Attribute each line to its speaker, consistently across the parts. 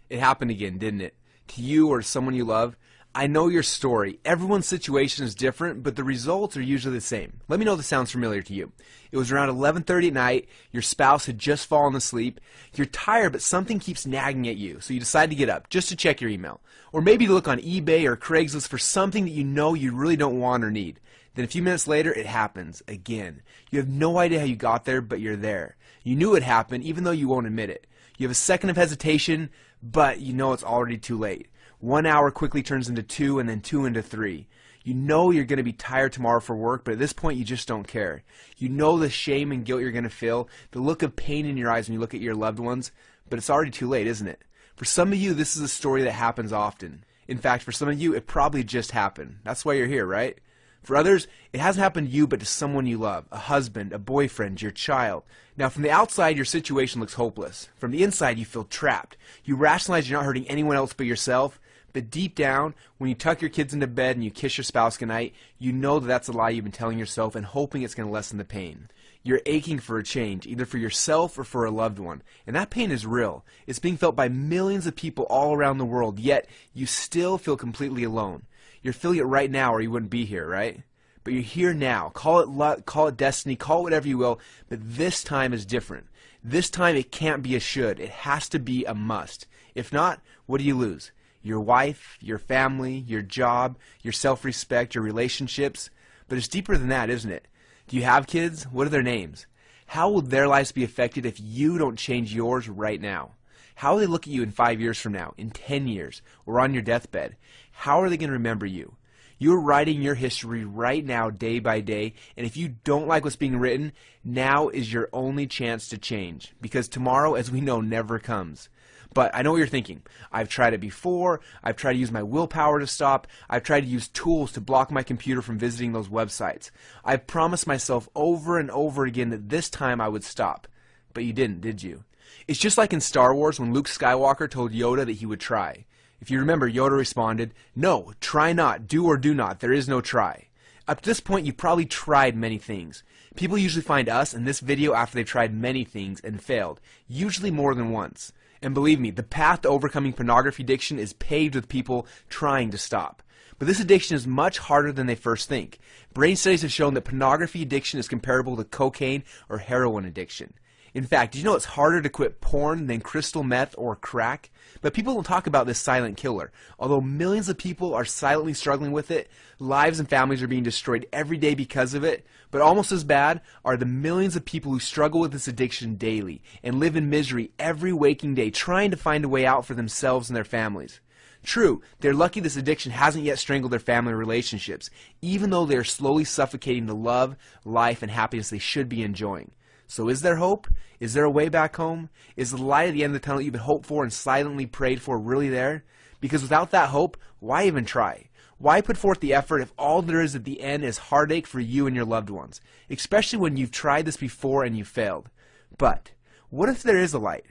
Speaker 1: It happened again, didn't it? To you or someone you love? I know your story. Everyone's situation is different, but the results are usually the same. Let me know if this sounds familiar to you. It was around 11:30 at night, your spouse had just fallen asleep, you're tired but something keeps nagging at you, so you decide to get up just to check your email. Or maybe to look on eBay or Craigslist for something that you know you really don't want or need. Then a few minutes later, it happens again. You have no idea how you got there, but you're there. You knew it happened, even though you won't admit it. You have a second of hesitation, but you know it's already too late. 1 hour quickly turns into 2, and then 2 into 3. You know you're going to be tired tomorrow for work, but at this point you just don't care. You know the shame and guilt you're going to feel, the look of pain in your eyes when you look at your loved ones, but it's already too late, isn't it? For some of you, this is a story that happens often. In fact, for some of you, it probably just happened. That's why you're here, right? For others, it hasn't happened to you, but to someone you love, a husband, a boyfriend, your child. Now, from the outside, your situation looks hopeless. From the inside, you feel trapped. You rationalize you're not hurting anyone else but yourself, but deep down, when you tuck your kids into bed and you kiss your spouse goodnight, you know that that's a lie you've been telling yourself and hoping it's going to lessen the pain. You're aching for a change, either for yourself or for a loved one. And that pain is real. It's being felt by millions of people all around the world, yet you still feel completely alone. You're feeling it right now or you wouldn't be here, right? But you're here now. Call it luck, call it destiny, call it whatever you will, but this time is different. This time it can't be a should. It has to be a must. If not, what do you lose? Your wife, your family, your job, your self-respect, your relationships. But it's deeper than that, isn't it? Do you have kids? What are their names? How will their lives be affected if you don't change yours right now? How will they look at you in 5 years from now, in 10 years, or on your deathbed? How are they going to remember you? You're writing your history right now, day by day, and if you don't like what's being written, now is your only chance to change, because tomorrow, as we know, never comes. But I know what you're thinking. I've tried it before. I've tried to use my willpower to stop. I've tried to use tools to block my computer from visiting those websites. I've promised myself over and over again that this time I would stop. But you didn't, did you? It's just like in Star Wars when Luke Skywalker told Yoda that he would try. If you remember, Yoda responded, "No, try not, do or do not, there is no try." Up to this point, you've probably tried many things. People usually find us in this video after they've tried many things and failed, usually more than once. And believe me, the path to overcoming pornography addiction is paved with people trying to stop. But this addiction is much harder than they first think. Brain studies have shown that pornography addiction is comparable to cocaine or heroin addiction. In fact, did you know it's harder to quit porn than crystal meth or crack? But people don't talk about this silent killer. Although millions of people are silently struggling with it, lives and families are being destroyed every day because of it, but almost as bad are the millions of people who struggle with this addiction daily and live in misery every waking day trying to find a way out for themselves and their families. True, they're lucky this addiction hasn't yet strangled their family relationships, even though they are slowly suffocating the love, life, and happiness they should be enjoying. So is there hope? Is there a way back home? Is the light at the end of the tunnel you've been hoped for and silently prayed for really there? Because without that hope, why even try? Why put forth the effort if all there is at the end is heartache for you and your loved ones? Especially when you've tried this before and you've failed. But what if there is a light?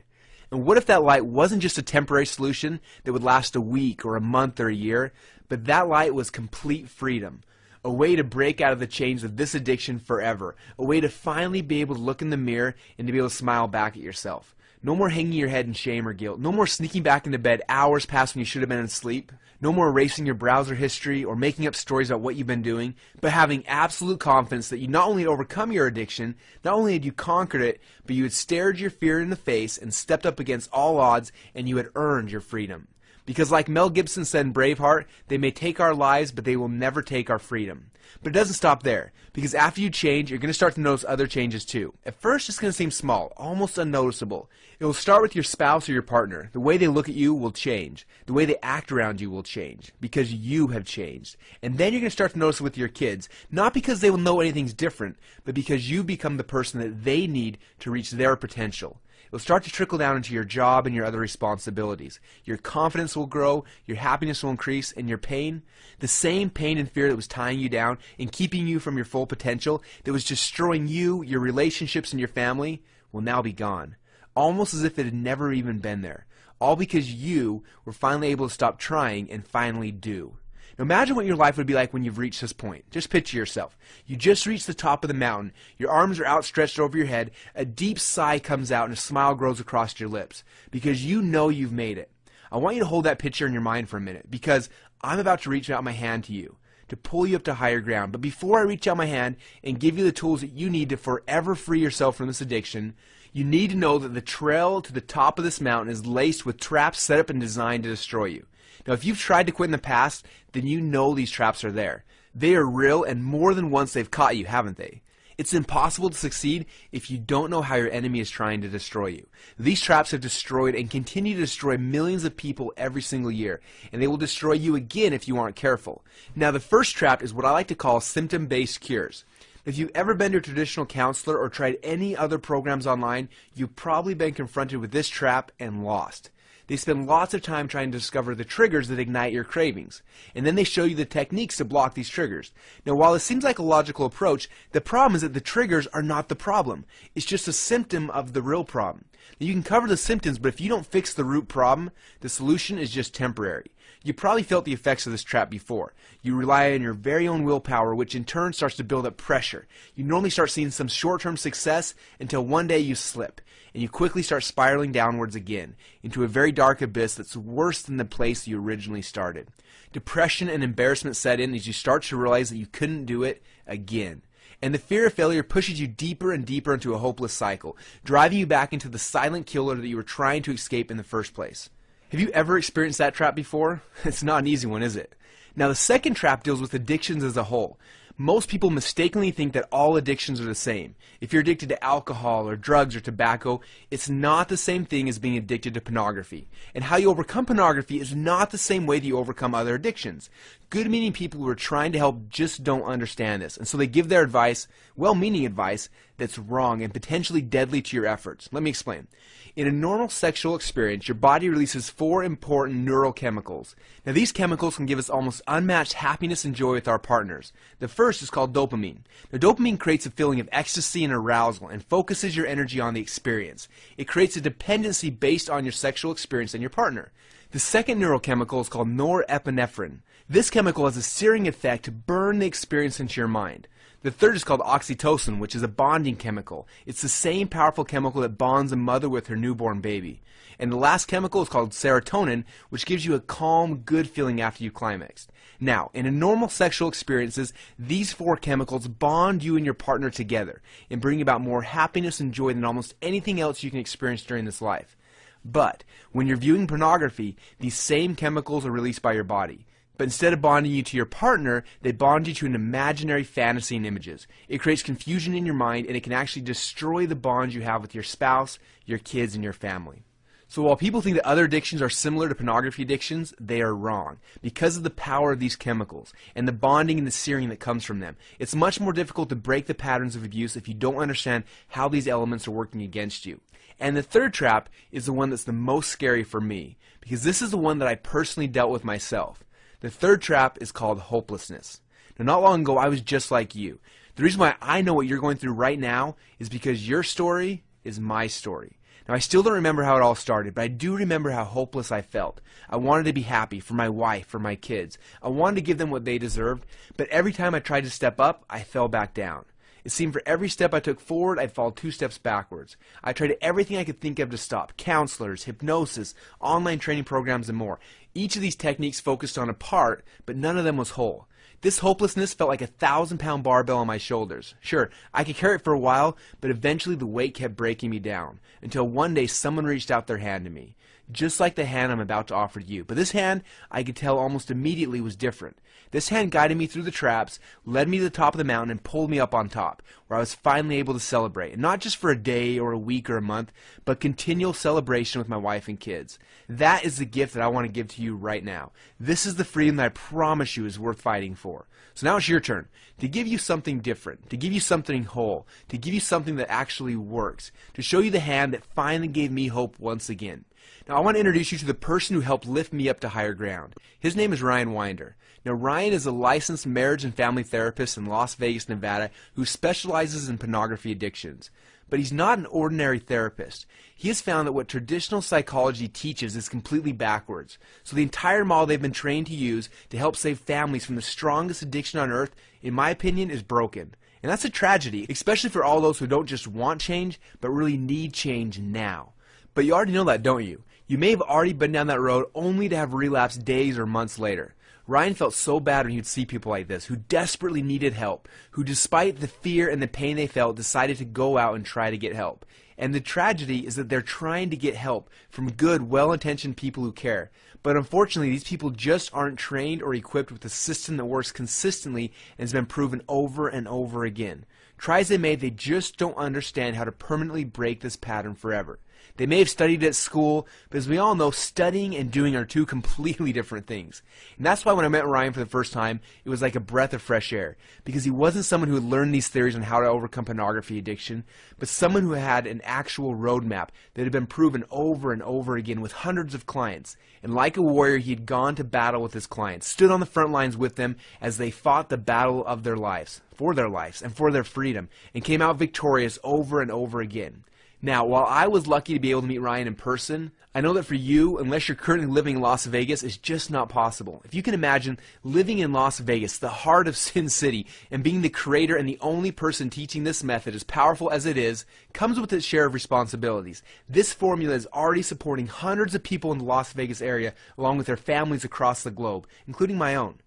Speaker 1: And what if that light wasn't just a temporary solution that would last a week or a month or a year, but that light was complete freedom? A way to break out of the chains of this addiction forever. A way to finally be able to look in the mirror and to be able to smile back at yourself. No more hanging your head in shame or guilt. No more sneaking back into bed hours past when you should have been asleep. No more erasing your browser history or making up stories about what you've been doing, but having absolute confidence that you not only had overcome your addiction, not only had you conquered it, but you had stared your fear in the face and stepped up against all odds and you had earned your freedom. Because like Mel Gibson said in Braveheart, they may take our lives, but they will never take our freedom. But it doesn't stop there, because after you change, you're going to start to notice other changes too. At first, it's going to seem small, almost unnoticeable. It will start with your spouse or your partner. The way they look at you will change. The way they act around you will change, because you have changed. And then you're going to start to notice it with your kids, not because they will know anything's different, but because you become the person that they need to reach their potential. It'll start to trickle down into your job and your other responsibilities. Your confidence will grow, your happiness will increase, and your pain, the same pain and fear that was tying you down and keeping you from your full potential, that was destroying you, your relationships, and your family, will now be gone. Almost as if it had never even been there. All because you were finally able to stop trying and finally do. Now imagine what your life would be like when you've reached this point. Just picture yourself. You just reached the top of the mountain. Your arms are outstretched over your head. A deep sigh comes out and a smile grows across your lips because you know you've made it. I want you to hold that picture in your mind for a minute, because I'm about to reach out my hand to you to pull you up to higher ground. But before I reach out my hand and give you the tools that you need to forever free yourself from this addiction, you need to know that the trail to the top of this mountain is laced with traps set up and designed to destroy you. Now, if you've tried to quit in the past, then you know these traps are there. They are real, and more than once they've caught you, haven't they? It's impossible to succeed if you don't know how your enemy is trying to destroy you. These traps have destroyed and continue to destroy millions of people every single year, and they will destroy you again if you aren't careful. Now, the first trap is what I like to call symptom-based cures. If you've ever been to a traditional counselor or tried any other programs online, you've probably been confronted with this trap and lost. They spend lots of time trying to discover the triggers that ignite your cravings, and then they show you the techniques to block these triggers. Now, while it seems like a logical approach, the problem is that the triggers are not the problem. It's just a symptom of the real problem. Now, you can cover the symptoms, but if you don't fix the root problem, the solution is just temporary. You probably felt the effects of this trap before. You rely on your very own willpower, which in turn starts to build up pressure. You normally start seeing some short-term success until one day you slip, and you quickly start spiraling downwards again into a very dark abyss that's worse than the place you originally started. Depression and embarrassment set in as you start to realize that you couldn't do it again. And the fear of failure pushes you deeper and deeper into a hopeless cycle, driving you back into the silent killer that you were trying to escape in the first place. Have you ever experienced that trap before? It's not an easy one, is it? Now, the second trap deals with addictions as a whole. Most people mistakenly think that all addictions are the same. If you're addicted to alcohol or drugs or tobacco, it's not the same thing as being addicted to pornography. And how you overcome pornography is not the same way that you overcome other addictions. Good-meaning people who are trying to help just don't understand this, and so they give their advice, well-meaning advice, that's wrong and potentially deadly to your efforts. Let me explain. In a normal sexual experience, your body releases 4 important neurochemicals. Now, these chemicals can give us almost unmatched happiness and joy with our partners. The first is called dopamine. Now, dopamine creates a feeling of ecstasy and arousal and focuses your energy on the experience. It creates a dependency based on your sexual experience and your partner. The second neurochemical is called norepinephrine. This chemical has a searing effect to burn the experience into your mind. The third is called oxytocin, which is a bonding chemical. It's the same powerful chemical that bonds a mother with her newborn baby. And the last chemical is called serotonin, which gives you a calm, good feeling after you climaxed. Now, in a normal sexual experiences, these 4 chemicals bond you and your partner together and bring about more happiness and joy than almost anything else you can experience during this life. But when you're viewing pornography, these same chemicals are released by your body. But instead of bonding you to your partner, they bond you to an imaginary fantasy and images. It creates confusion in your mind, and it can actually destroy the bonds you have with your spouse, your kids, and your family. So while people think that other addictions are similar to pornography addictions, they are wrong. Because of the power of these chemicals and the bonding and the searing that comes from them, it's much more difficult to break the patterns of abuse if you don't understand how these elements are working against you. And the third trap is the one that's the most scary for me, because this is the one that I personally dealt with myself. The third trap is called hopelessness. Now, not long ago, I was just like you. The reason why I know what you're going through right now is because your story is my story. Now, I still don't remember how it all started, but I do remember how hopeless I felt. I wanted to be happy for my wife, for my kids. I wanted to give them what they deserved, but every time I tried to step up, I fell back down. It seemed for every step I took forward, I'd fall 2 steps backwards. I tried everything I could think of to stop. Counselors, hypnosis, online training programs, and more. Each of these techniques focused on a part, but none of them was whole. This hopelessness felt like a 1,000-pound barbell on my shoulders. Sure, I could carry it for a while, but eventually the weight kept breaking me down, until one day someone reached out their hand to me. Just like the hand I'm about to offer to you. But this hand, I could tell almost immediately, was different. This hand guided me through the traps, led me to the top of the mountain, and pulled me up on top, where I was finally able to celebrate. And not just for a day or a week or a month, but continual celebration with my wife and kids. That is the gift that I want to give to you right now. This is the freedom that I promise you is worth fighting for. So now it's your turn to give you something different, to give you something whole, to give you something that actually works, to show you the hand that finally gave me hope once again. Now, I want to introduce you to the person who helped lift me up to higher ground. His name is Ryan Winder. Now, Ryan is a licensed marriage and family therapist in Las Vegas, Nevada, who specializes in pornography addictions. But he's not an ordinary therapist. He has found that what traditional psychology teaches is completely backwards. So the entire model they've been trained to use to help save families from the strongest addiction on earth, in my opinion, is broken. And that's a tragedy, especially for all those who don't just want change, but really need change now. But you already know that, don't you? You may have already been down that road only to have relapse days or months later. Ryan felt so bad when he would see people like this, who desperately needed help, who despite the fear and the pain they felt, decided to go out and try to get help. And the tragedy is that they're trying to get help from good, well-intentioned people who care. But unfortunately, these people just aren't trained or equipped with a system that works consistently and has been proven over and over again. Try as they may, they just don't understand how to permanently break this pattern forever. They may have studied at school, but as we all know, studying and doing are two completely different things. And that's why when I met Ryan for the first time, it was like a breath of fresh air. Because he wasn't someone who had learned these theories on how to overcome pornography addiction, but someone who had an actual roadmap that had been proven over and over again with hundreds of clients. And like a warrior, he had gone to battle with his clients, stood on the front lines with them as they fought the battle of their lives, and for their freedom, and came out victorious over and over again. Now, while I was lucky to be able to meet Ryan in person, I know that for you, unless you're currently living in Las Vegas, it's just not possible. If you can imagine living in Las Vegas, the heart of Sin City, and being the creator and the only person teaching this method, as powerful as it is, comes with its share of responsibilities. This formula is already supporting hundreds of people in the Las Vegas area, along with their families across the globe, including my own.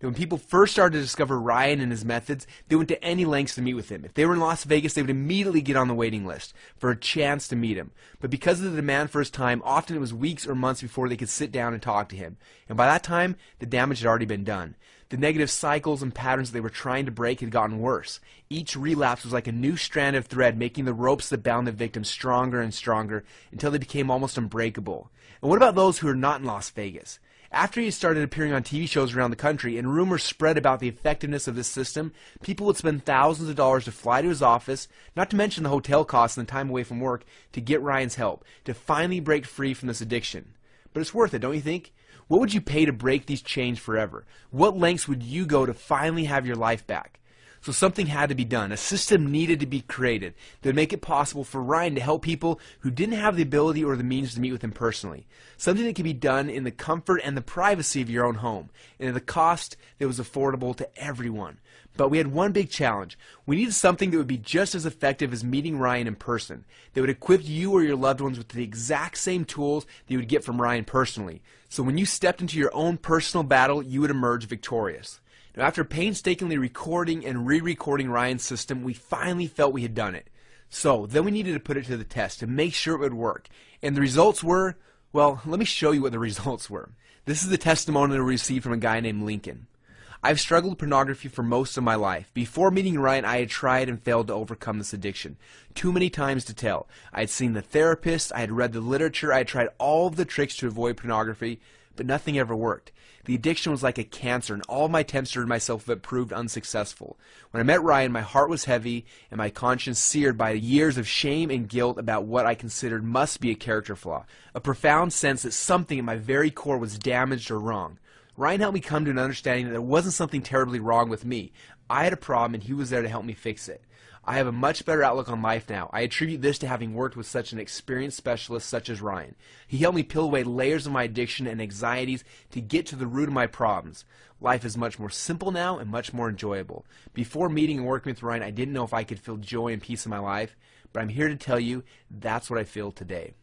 Speaker 1: When people first started to discover Ryan and his methods, they went to any lengths to meet with him. If they were in Las Vegas, they would immediately get on the waiting list for a chance to meet him. But because of the demand for his time, often it was weeks or months before they could sit down and talk to him. And by that time, the damage had already been done. The negative cycles and patterns they were trying to break had gotten worse. Each relapse was like a new strand of thread, making the ropes that bound the victim stronger and stronger until they became almost unbreakable. And what about those who are not in Las Vegas? After he started appearing on TV shows around the country and rumors spread about the effectiveness of this system, people would spend thousands of dollars to fly to his office, not to mention the hotel costs and the time away from work, to get Ryan's help, to finally break free from this addiction. But it's worth it, don't you think? What would you pay to break these chains forever? What lengths would you go to finally have your life back? So something had to be done. A system needed to be created that would make it possible for Ryan to help people who didn't have the ability or the means to meet with him personally. Something that could be done in the comfort and the privacy of your own home, and at a cost that was affordable to everyone. But we had one big challenge. We needed something that would be just as effective as meeting Ryan in person, that would equip you or your loved ones with the exact same tools that you would get from Ryan personally. So when you stepped into your own personal battle, you would emerge victorious. Now, after painstakingly recording and re-recording Ryan's system, we finally felt we had done it. So then we needed to put it to the test to make sure it would work. And the results were, well, let me show you what the results were. This is the testimonial we received from a guy named Lincoln. I've struggled with pornography for most of my life. Before meeting Ryan, I had tried and failed to overcome this addiction. Too many times to tell. I had seen the therapist, I had read the literature, I had tried all of the tricks to avoid pornography, but nothing ever worked. The addiction was like a cancer, and all of my attempts to rid myself of it proved unsuccessful. When I met Ryan, my heart was heavy and my conscience seared by years of shame and guilt about what I considered must be a character flaw, a profound sense that something in my very core was damaged or wrong. Ryan helped me come to an understanding that there wasn't something terribly wrong with me. I had a problem and he was there to help me fix it. I have a much better outlook on life now. I attribute this to having worked with such an experienced specialist such as Ryan. He helped me peel away layers of my addiction and anxieties to get to the root of my problems. Life is much more simple now and much more enjoyable. Before meeting and working with Ryan, I didn't know if I could feel joy and peace in my life, but I'm here to tell you that's what I feel today.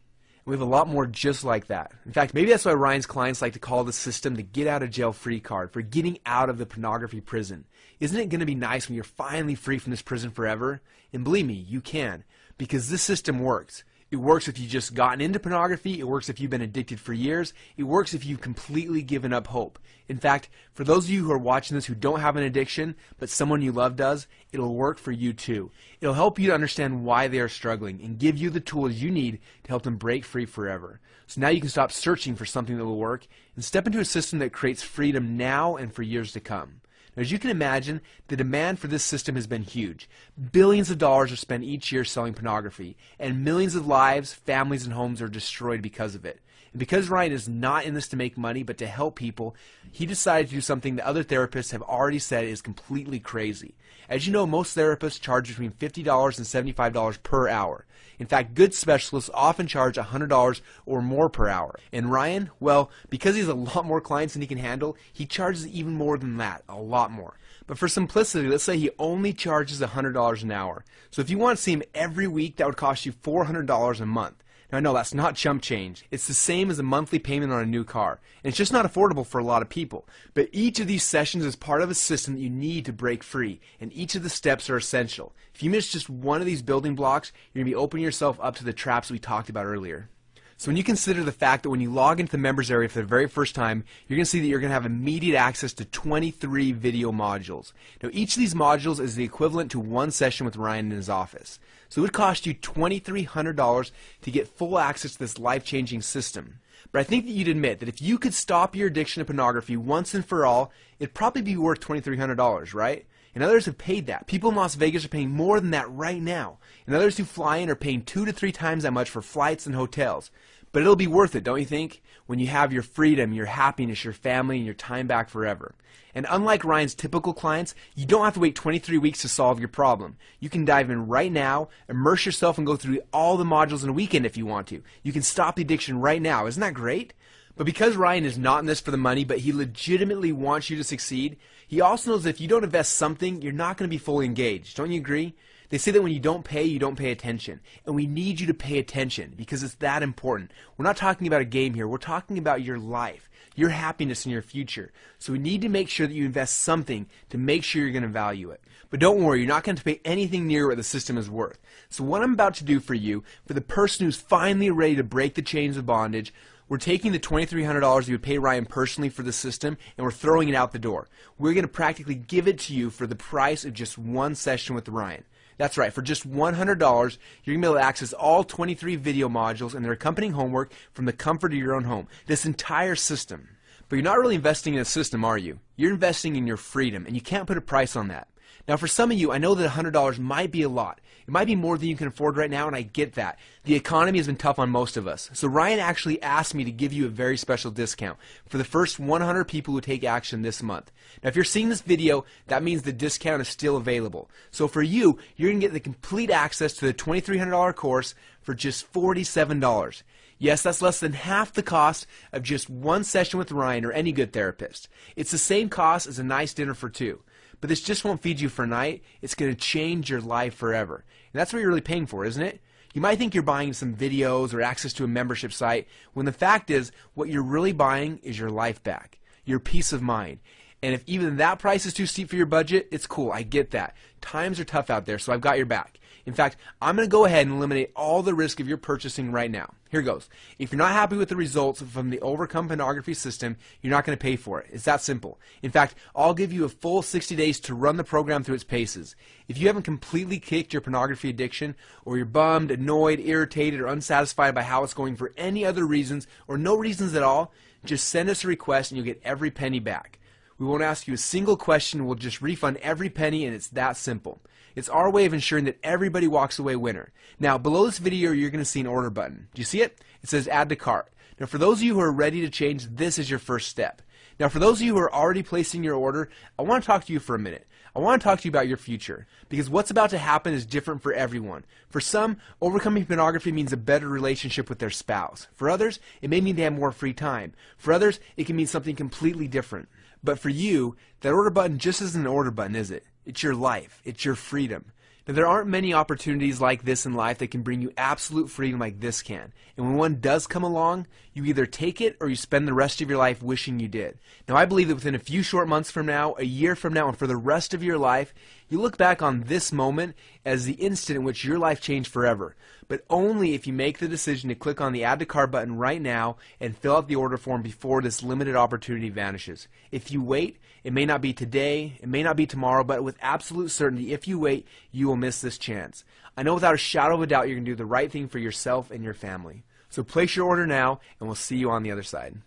Speaker 1: We have a lot more just like that. In fact, maybe that's why Ryan's clients like to call the system the get out of jail free card, for getting out of the pornography prison. Isn't it going to be nice when you're finally free from this prison forever? And believe me, you can, because this system works. It works if you've just gotten into pornography. It works if you've been addicted for years. It works if you've completely given up hope. In fact, for those of you who are watching this who don't have an addiction, but someone you love does, it'll work for you too. It'll help you to understand why they are struggling and give you the tools you need to help them break free forever. So now you can stop searching for something that will work and step into a system that creates freedom now and for years to come. Now, as you can imagine, the demand for this system has been huge. Billions of dollars are spent each year selling pornography, and millions of lives, families, and homes are destroyed because of it. And because Ryan is not in this to make money, but to help people, he decided to do something that other therapists have already said is completely crazy. As you know, most therapists charge between $50 and $75 per hour. In fact, good specialists often charge $100 or more per hour. And Ryan, well, because he has a lot more clients than he can handle, he charges even more than that, a lot more. But for simplicity, let's say he only charges $100 an hour. So if you want to see him every week, that would cost you $400 a month. Now, no, that's not chump change. It's the same as a monthly payment on a new car. And it's just not affordable for a lot of people. But each of these sessions is part of a system that you need to break free. And each of the steps are essential. If you miss just one of these building blocks, you're going to be opening yourself up to the traps we talked about earlier. So when you consider the fact that when you log into the members area for the very first time, you're going to see that you're going to have immediate access to 23 video modules. Now, each of these modules is the equivalent to one session with Ryan in his office. So it would cost you $2,300 to get full access to this life-changing system. But I think that you'd admit that if you could stop your addiction to pornography once and for all, it'd probably be worth $2,300, right? And others have paid that. People in Las Vegas are paying more than that right now. And others who fly in are paying 2 to 3 times that much for flights and hotels. But it'll be worth it, don't you think? When you have your freedom, your happiness, your family, and your time back forever. And unlike Ryan's typical clients, you don't have to wait 23 weeks to solve your problem. You can dive in right now, immerse yourself, and go through all the modules in a weekend if you want to. You can stop the addiction right now. Isn't that great? But because Ryan is not in this for the money, but he legitimately wants you to succeed, he also knows that if you don't invest something, you're not going to be fully engaged. Don't you agree? They say that when you don't pay attention. And we need you to pay attention because it's that important. We're not talking about a game here. We're talking about your life, your happiness, and your future. So we need to make sure that you invest something to make sure you're going to value it. But don't worry, you're not going to pay anything near what the system is worth. So what I'm about to do for you, for the person who's finally ready to break the chains of bondage, we're taking the $2,300 you would pay Ryan personally for the system, and we're throwing it out the door. We're going to practically give it to you for the price of just one session with Ryan. That's right, for just $100, you're going to be able to access all 23 video modules and their accompanying homework from the comfort of your own home. This entire system. But you're not really investing in a system, are you? You're investing in your freedom, and you can't put a price on that. Now, for some of you, I know that $100 might be a lot. It might be more than you can afford right now, and I get that. The economy has been tough on most of us. So Ryan actually asked me to give you a very special discount for the first 100 people who take action this month. Now, if you're seeing this video, that means the discount is still available. So for you, you're going to get the complete access to the $2,300 course for just $47. Yes, that's less than half the cost of just one session with Ryan or any good therapist. It's the same cost as a nice dinner for two. But this just won't feed you for a night. It's going to change your life forever. And that's what you're really paying for, isn't it? You might think you're buying some videos or access to a membership site, when the fact is, what you're really buying is your life back, your peace of mind. And if even that price is too steep for your budget, it's cool. I get that. Times are tough out there, so I've got your back. In fact, I'm going to go ahead and eliminate all the risk of your purchasing right now. Here goes. If you're not happy with the results from the Overcome Pornography system, you're not going to pay for it. It's that simple. In fact, I'll give you a full 60 days to run the program through its paces. If you haven't completely kicked your pornography addiction, or you're bummed, annoyed, irritated, or unsatisfied by how it's going for any other reasons, or no reasons at all, just send us a request and you'll get every penny back. We won't ask you a single question. We'll just refund every penny, and it's that simple. It's our way of ensuring that everybody walks away winner. Now, below this video, you're going to see an order button. Do you see it? It says add to cart. Now, for those of you who are ready to change, this is your first step. Now, for those of you who are already placing your order, I want to talk to you for a minute. I want to talk to you about your future, because what's about to happen is different for everyone. For some, overcoming pornography means a better relationship with their spouse. For others, it may mean they have more free time. For others, it can mean something completely different. But for you, that order button just isn't an order button, is it? It's your life. It's your freedom. Now, there aren't many opportunities like this in life that can bring you absolute freedom like this can. And when one does come along, you either take it or you spend the rest of your life wishing you did. Now, I believe that within a few short months from now, a year from now, and for the rest of your life, you look back on this moment as the instant in which your life changed forever. But only if you make the decision to click on the Add to Cart button right now and fill out the order form before this limited opportunity vanishes. If you wait, it may not be today, it may not be tomorrow, but with absolute certainty, if you wait, you will miss this chance. I know without a shadow of a doubt you're going to do the right thing for yourself and your family. So place your order now, and we'll see you on the other side.